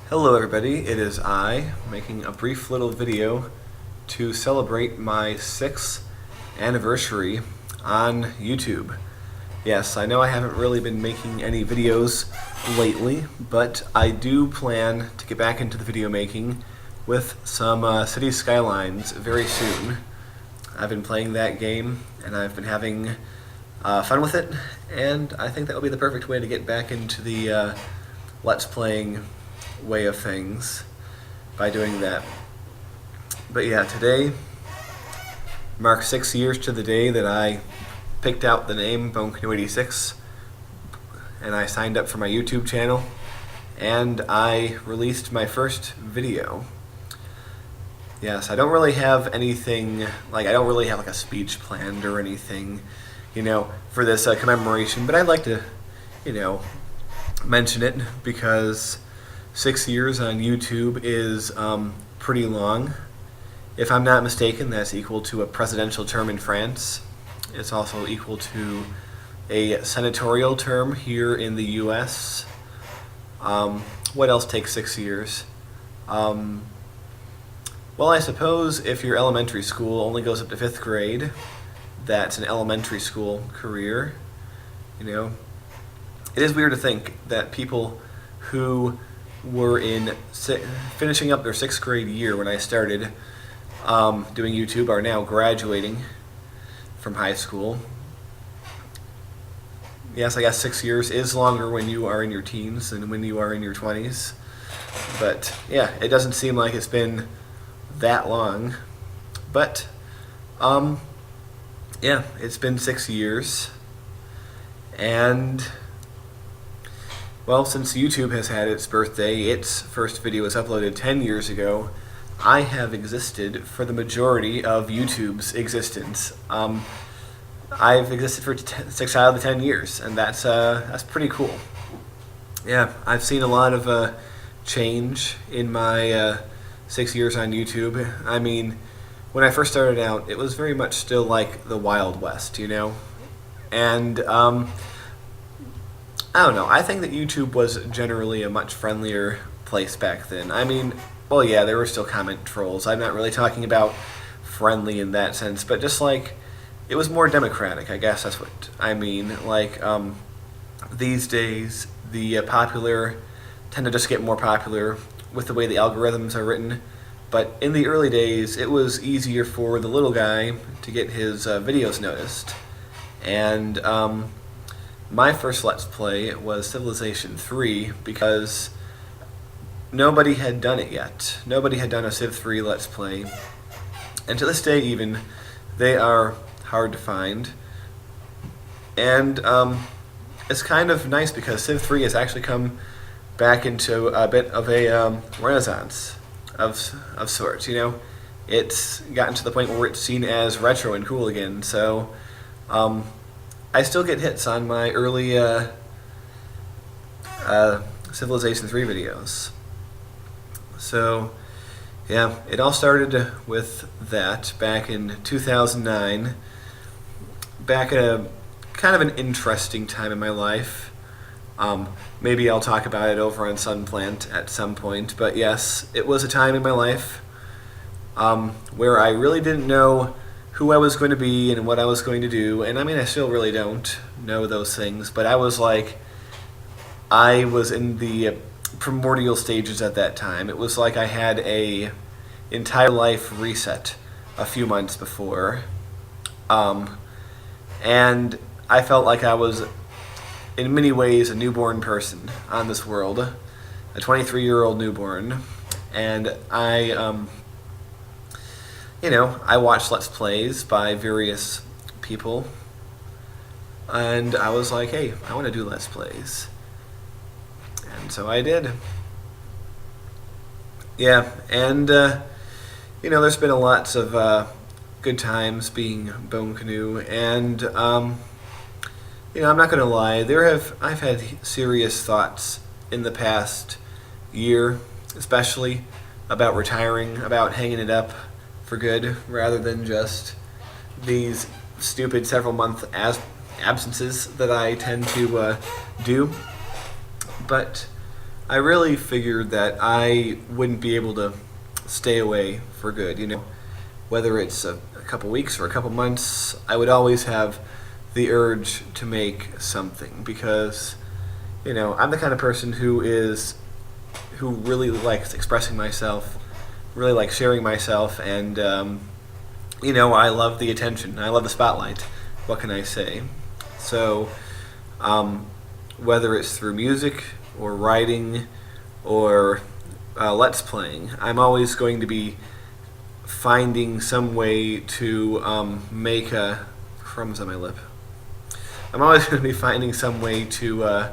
Hello everybody, it is I, making a brief little video to celebrate my 6th anniversary on YouTube. Yes, I know I haven't really been making any videos lately, but I do plan to get back into the video making with some Cities Skylines very soon. I've been playing that game and I've been having fun with it, and I think that will be the perfect way to get back into the Let's Playing way of things by doing that. But yeah, today marks 6 years to the day that I picked out the name BoneCanoe86 and I signed up for my YouTube channel and I released my first video. Yes, I don't really have anything, I don't really have a speech planned or anything, for this commemoration, but I'd like to, mention it because 6 years on YouTube is pretty long. If I'm not mistaken, that's equal to a presidential term in France. It's also equal to a senatorial term here in the US. What else takes 6 years? Well, I suppose if your elementary school only goes up to 5th grade, that's an elementary school career. It is weird to think that people who were finishing up their 6th grade year when I started doing YouTube are now graduating from high school. Yes, I guess 6 years is longer when you are in your teens than when you are in your 20s. But yeah, it doesn't seem like it's been that long. But yeah, it's been 6 years. And well, since YouTube has had its birthday, its first video was uploaded 10 years ago, I have existed for the majority of YouTube's existence. I've existed for 6 out of the 10 years, and that's pretty cool. Yeah, I've seen a lot of change in my 6 years on YouTube. I mean, when I first started out, it was very much still like the Wild West, And I don't know, I think that YouTube was generally a much friendlier place back then. I mean, well, yeah, there were still comment trolls. I'm not really talking about friendly in that sense, but just it was more democratic, I guess that's what I mean. These days, the popular tend to just get more popular with the way the algorithms are written, but in the early days, it was easier for the little guy to get his videos noticed. And my first Let's Play was Civilization 3 because nobody had done it yet. Nobody had done a Civ 3 Let's Play. And to this day even, they are hard to find. And it's kind of nice because Civ 3 has actually come back into a bit of a renaissance of sorts, It's gotten to the point where it's seen as retro and cool again, so I still get hits on my early Civilization 3 videos. So, yeah, it all started with that back in 2009, back at a kind of an interesting time in my life. Maybe I'll talk about it over on Sunplant at some point, but yes, it was a time in my life where I really didn't know who I was going to be and what I was going to do, and I mean, I still really don't know those things, but I was in the primordial stages at that time. It was like I had a entire life reset a few months before, and I felt like I was, in many ways, a newborn person on this world, a 23-year-old newborn, and I watched Let's Plays by various people, and I was like, hey, I want to do Let's Plays. And so I did. Yeah, and, there's been lots of good times being Bone Canoe, and, I'm not going to lie, I've had serious thoughts in the past year, especially about retiring, about hanging it up for good, rather than just these stupid several-month absences that I tend to do. But I really figured that I wouldn't be able to stay away for good. Whether it's a couple weeks or a couple months, I would always have the urge to make something because, I'm the kind of person who really likes expressing myself, really likes sharing myself, and I love the attention. I love the spotlight. What can I say? So, whether it's through music or writing or let's playing, I'm always going to be finding some way to make crumbs on my lip. I'm always going to be finding some way to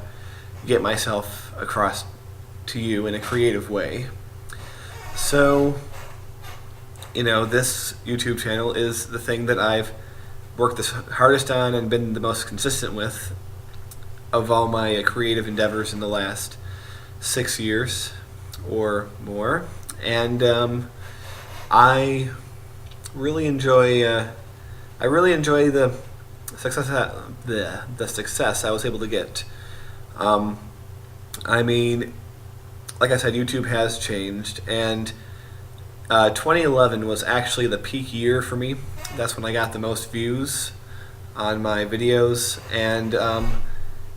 get myself across to you in a creative way. So, this YouTube channel is the thing that I've worked the hardest on and been the most consistent with of all my creative endeavors in the last 6 years or more. And I really enjoy the success I was able to get. Like I said, YouTube has changed, and 2011 was actually the peak year for me. That's when I got the most views on my videos, and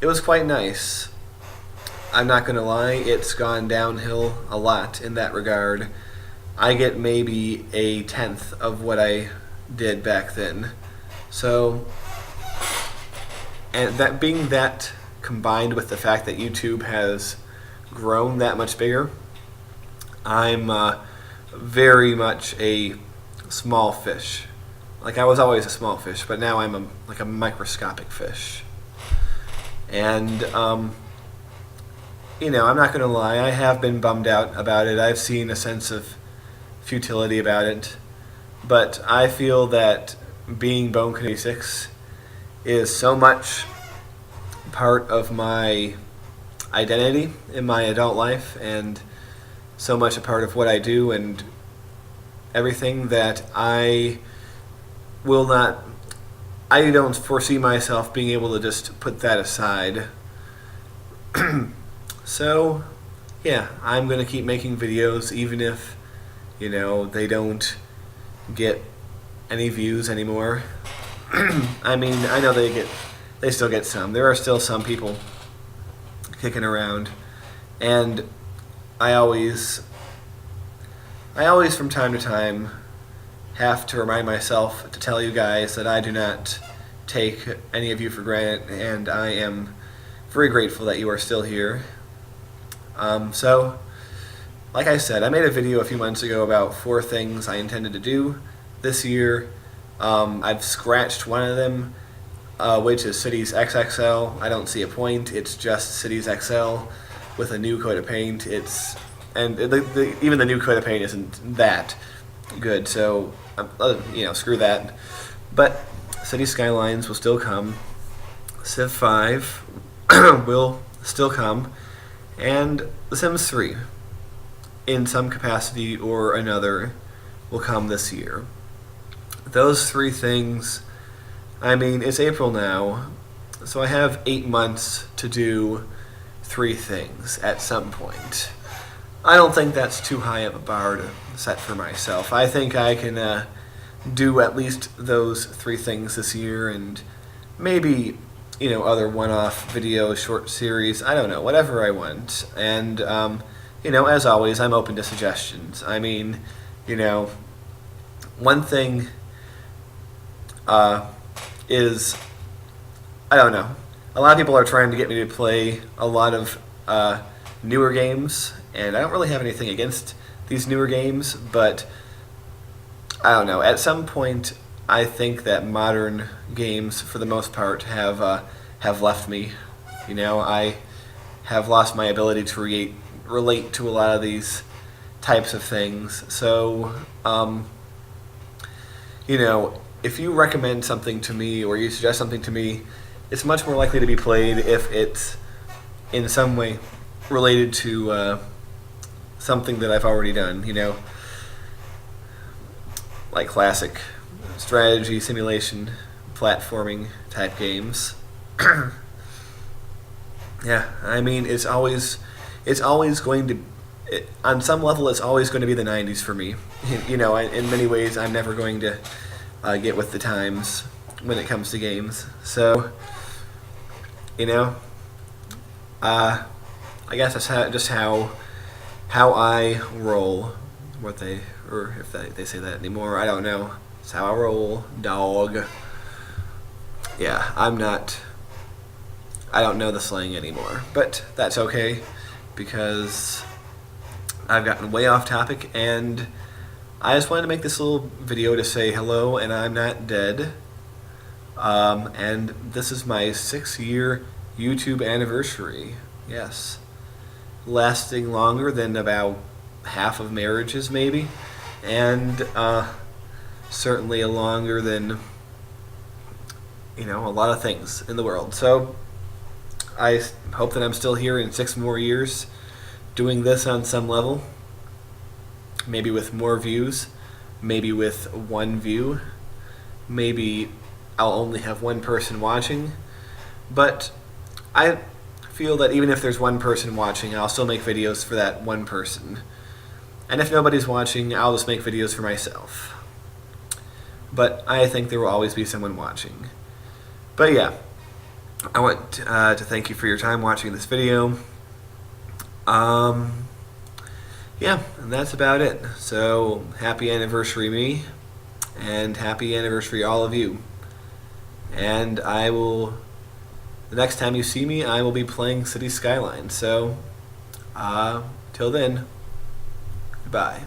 it was quite nice. I'm not going to lie, it's gone downhill a lot in that regard. I get maybe a tenth of what I did back then. So, and that being that combined with the fact that YouTube has grown that much bigger, I'm very much a small fish. Like, I was always a small fish, but now I'm like a microscopic fish. And I'm not going to lie, I have been bummed out about it. I've seen a sense of futility about it, but I feel that being Bone Canoe 86 is so much part of my identity in my adult life and so much a part of what I do and everything that I don't foresee myself being able to just put that aside. So, yeah, I'm going to keep making videos even if, they don't get any views anymore. I know they still get some. There are still some people kicking around, and I always from time to time have to remind myself to tell you guys that I do not take any of you for granted, and I am very grateful that you are still here. So, like I said, I made a video a few months ago about 4 things I intended to do this year. I've scratched one of them, which is Cities XXL. I don't see a point. It's just Cities XL with a new coat of paint. Even the new coat of paint isn't that good, so screw that. But Cities Skylines will still come. Civ 5 will still come, and The Sims 3, in some capacity or another, will come this year. Those 3 things, it's April now, so I have 8 months to do 3 things at some point. I don't think that's too high of a bar to set for myself. I think I can do at least those 3 things this year, and maybe, other one-off videos, short series, I don't know, whatever I want. And, as always, I'm open to suggestions. One thing is, I don't know, a lot of people are trying to get me to play a lot of newer games, and I don't really have anything against these newer games, but I don't know, at some point I think that modern games, for the most part, have left me. I have lost my ability to relate to a lot of these types of things. So, if you recommend something to me or you suggest something to me, it's much more likely to be played if it's in some way related to something that I've already done, like classic strategy, simulation, platforming type games. Yeah, it's it's always going to, on some level, it's always going to be the 90s for me. You know, in many ways, I'm never going to get with the times when it comes to games. So, you know, I guess that's just how I roll. Or if they say that anymore, I don't know. It's how I roll, dog. Yeah, I don't know the slang anymore, but that's okay because I've gotten way off topic, and I just wanted to make this little video to say hello, and I'm not dead. And this is my 6-year YouTube anniversary. Yes. Lasting longer than about half of marriages, maybe. And certainly longer than, you know, a lot of things in the world. So I hope that I'm still here in 6 more years doing this on some level. Maybe with more views. Maybe with 1 view. Maybe I'll only have 1 person watching. But I feel that even if there's 1 person watching, I'll still make videos for that 1 person. And if nobody's watching, I'll just make videos for myself. But I think there will always be someone watching. But yeah, I want to thank you for your time watching this video. Yeah, and that's about it. So, happy anniversary me, and happy anniversary all of you. And the next time you see me, I will be playing City Skylines. So, till then, goodbye.